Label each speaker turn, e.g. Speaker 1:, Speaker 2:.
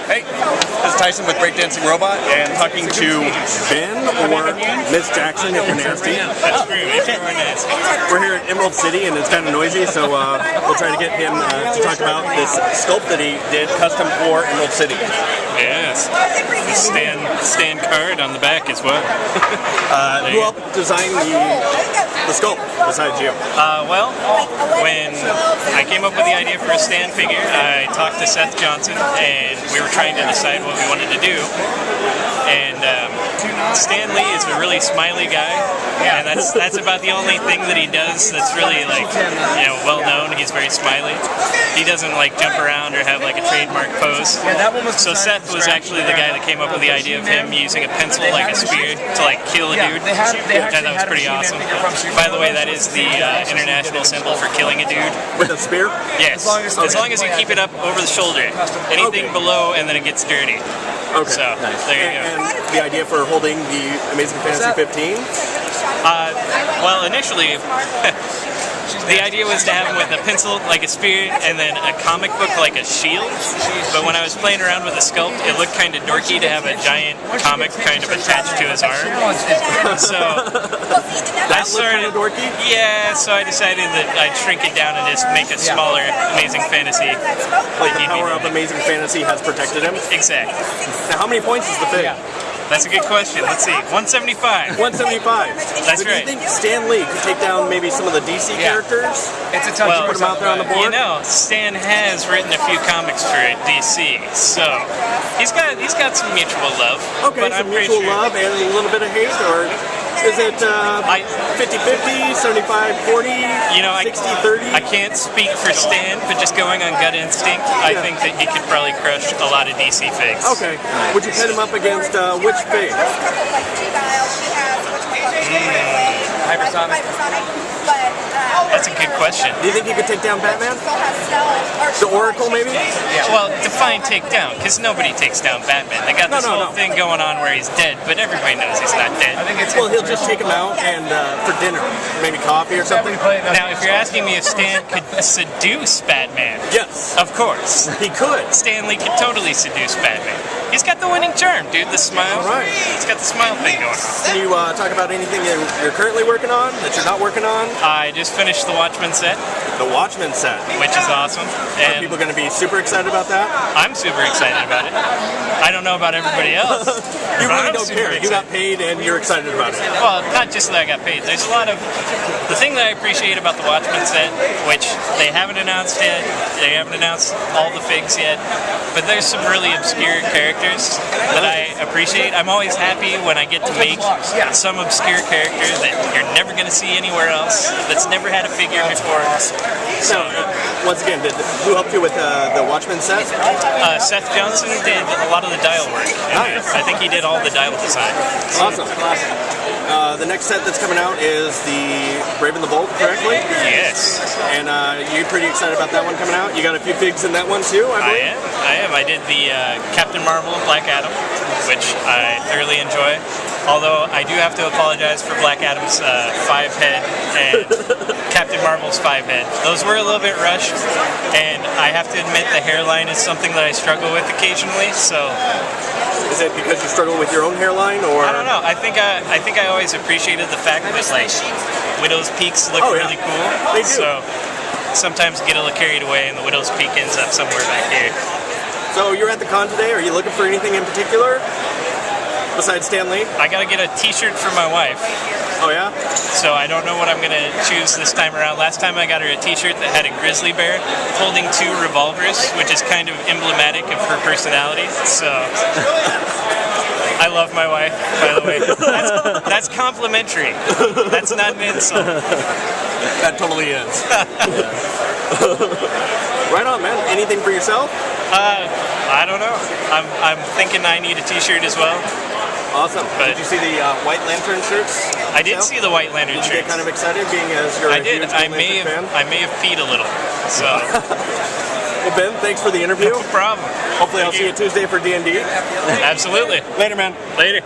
Speaker 1: Hey, this is Tyson with Breakdancing Robot, and talking to Ben or Miss Jackson if you're nasty. We're here at Emerald City, and it's kind of noisy, so we'll try to get him to talk about this sculpt that he did custom for Emerald City.
Speaker 2: Yes, the stand card on the back as well.
Speaker 1: Who helped design the sculpt besides you?
Speaker 2: Well, when I came up with the idea for a stand figure, I talked to Seth Johnson, and we were trying to decide what we wanted to do. And Stan Lee is a really smiley guy, and that's about the only thing that he does that's really well known. He's very smiley. He doesn't jump around or have a trademark pose. So Seth was actually the guy that came up with the idea of him using a pencil like a spear to kill a dude, which I thought was pretty awesome. By the way, that is the international symbol for killing a dude.
Speaker 1: With a spear?
Speaker 2: Yes, as long as you keep it up over the shoulder. Anything below and then it gets dirty.
Speaker 1: Okay.
Speaker 2: So,
Speaker 1: nice.
Speaker 2: There you go.
Speaker 1: And the idea for holding the Amazing Fantasy 15?
Speaker 2: Well, initially, the idea was to have him with a pencil like a spear and then a comic book like a shield. But when I was playing around with the sculpt, it looked kind of dorky to have a giant comic kind of attached to his arm. So I started.
Speaker 1: Dorky?
Speaker 2: Yeah, so I decided that I'd shrink it down and just make a smaller Amazing Fantasy.
Speaker 1: Like the power of Amazing Fantasy has protected him?
Speaker 2: Exactly.
Speaker 1: Now, how many points is the fig?
Speaker 2: That's a good question. Let's see. 175.
Speaker 1: 175.
Speaker 2: That's
Speaker 1: so
Speaker 2: right.
Speaker 1: Do you think Stan Lee could take down maybe some of the DC characters?
Speaker 3: It's a tough
Speaker 1: put them out there on the board.
Speaker 2: You know, Stan has written a few comics for DC, so he's got some mutual love.
Speaker 1: Okay,
Speaker 2: but
Speaker 1: some
Speaker 2: I'm pretty
Speaker 1: mutual
Speaker 2: sure.
Speaker 1: love and a little bit of hate, or is it 50-50, 75-40,
Speaker 2: You know,
Speaker 1: 60-30?
Speaker 2: I can't speak for Stan, but just going on gut instinct, I think that he could probably crush a lot of DC figs.
Speaker 1: Okay. Would you pit him up against which fig?
Speaker 3: Hypersonic.
Speaker 2: That's a good question.
Speaker 1: Do you think he could take down Batman? The Oracle, maybe?
Speaker 3: Yeah.
Speaker 2: Well, define take down, because nobody takes down Batman. They got this whole thing going on where he's dead, but everybody knows he's not dead.
Speaker 3: I think it's
Speaker 1: Well, he'll just take him out and for dinner, maybe coffee or something.
Speaker 2: Now, if you're asking me if Stan could seduce Batman,
Speaker 1: Yes,
Speaker 2: of course.
Speaker 1: he could.
Speaker 2: Stanley could totally seduce Batman. He's got the winning charm, dude. The smile.
Speaker 1: All right.
Speaker 2: He's got the smile thing going on.
Speaker 1: Can you talk about anything you're currently working on that you're not working on?
Speaker 2: I just finished the Watchmen set,
Speaker 1: The Watchmen set.
Speaker 2: which is awesome.
Speaker 1: Are
Speaker 2: And
Speaker 1: people going to be super excited about that?
Speaker 2: I'm super excited about it. I don't know about everybody else.
Speaker 1: You
Speaker 2: but
Speaker 1: really
Speaker 2: I'm
Speaker 1: don't
Speaker 2: super
Speaker 1: care. You got paid and you're excited about it.
Speaker 2: Well, not just that I got paid. There's a lot of... The thing that I appreciate about the Watchmen set, which they haven't announced yet, they haven't announced all the figs yet, but there's some really obscure characters that I appreciate. I'm always happy when I get to make some obscure character that you're never going to see anywhere else, that's never had a figure before.
Speaker 1: So, once again, who helped you with the Watchmen set?
Speaker 2: Seth Johnson did a lot of the dial work.
Speaker 1: Nice.
Speaker 2: I think he did all the dial design.
Speaker 1: Awesome. The next set that's coming out is the Brave and the Bold, correctly?
Speaker 2: Yes.
Speaker 1: And you're pretty excited about that one coming out? You got a few figs in that one too, I believe?
Speaker 2: I am. I did the Captain Marvel Black Adam, which I thoroughly enjoy. Although I do have to apologize for Black Adam's 5-head and Captain Marvel's 5-head. Those were a little bit rushed, and I have to admit the hairline is something that I struggle with occasionally. So,
Speaker 1: is it because you struggle with your own hairline, or?
Speaker 2: I don't know. I think I always appreciated the fact that Widow's Peaks look really cool.
Speaker 1: They do.
Speaker 2: So sometimes get a little carried away, and the Widow's Peak ends up somewhere back here.
Speaker 1: So you're at the con today. Are you looking for anything in particular besides Stan Lee?
Speaker 2: I gotta get a T-shirt for my wife.
Speaker 1: Oh yeah?
Speaker 2: So I don't know what I'm gonna choose this time around. Last time I got her a T-shirt that had a grizzly bear holding 2 revolvers, which is kind of emblematic of her personality. So I love my wife, by the way. That's complimentary. That's not an insult.
Speaker 1: That totally is. Right on, man. Anything for yourself?
Speaker 2: I don't know. I'm thinking I need a T-shirt as well.
Speaker 1: Awesome.
Speaker 2: But
Speaker 1: did you see the White Lantern shirts?
Speaker 2: I did see the White Lantern
Speaker 1: shirts. Did you get kind of excited, being as you're a huge
Speaker 2: I may have peed a little. So.
Speaker 1: Well, Ben, thanks for the interview.
Speaker 2: No problem.
Speaker 1: Hopefully I'll see you Tuesday for D&D.
Speaker 2: Absolutely.
Speaker 1: Later, man.
Speaker 2: Later.